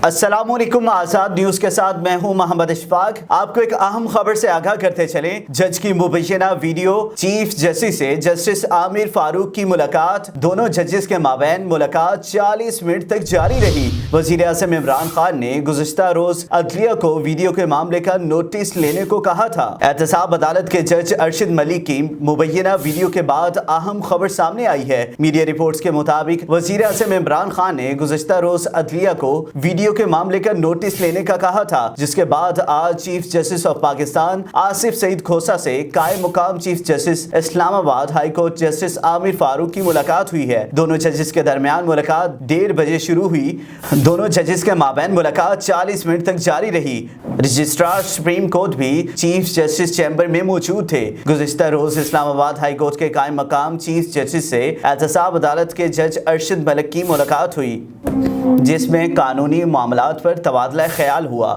السلام علیکم، آزاد نیوز کے ساتھ میں ہوں محمد اشفاق۔ آپ کو ایک اہم خبر سے آگاہ کرتے چلیں۔ جج کی مبینہ ویڈیو، چیف جسٹس سے جسٹس عامر فاروق کی ملاقات۔ دونوں ججز کے مابین ملاقات 40 منٹ تک جاری رہی۔ وزیر اعظم عمران خان نے گزشتہ روز عدلیہ کو ویڈیو کے معاملے کا نوٹس لینے کو کہا تھا۔ احتساب عدالت کے جج ارشد ملک کی مبینہ ویڈیو کے بعد اہم خبر سامنے آئی ہے۔ میڈیا رپورٹس کے مطابق وزیر اعظم عمران خان نے گزشتہ روز عدلیہ کو ویڈیو کے معاملے کا نوٹس لینے کا کہا تھا، جس کے بعد آج chief justice of Pakistan Asif Saeed Khosa سے قائم مقام chief justice Islamabad high court justice Aamir Farooq کی ملاقات ہوئی ہے۔ دونوں ججز کے درمیان ملاقات 1:30 بجے شروع ہوئی۔ دونوں ججز کے مابین ملاقات 40 منٹ تک جاری رہی۔ رجسٹرار سپریم کورٹ بھی چیف جسٹس چیمبر میں موجود تھے۔ گزشتہ روز اسلام آباد ہائی کورٹ کے قائم مقام چیف جسٹس سے احتساب عدالت کے جج ارشد ملک کی ملاقات ہوئی، جس میں قانونی معاملات پر تبادلہ خیال ہوا۔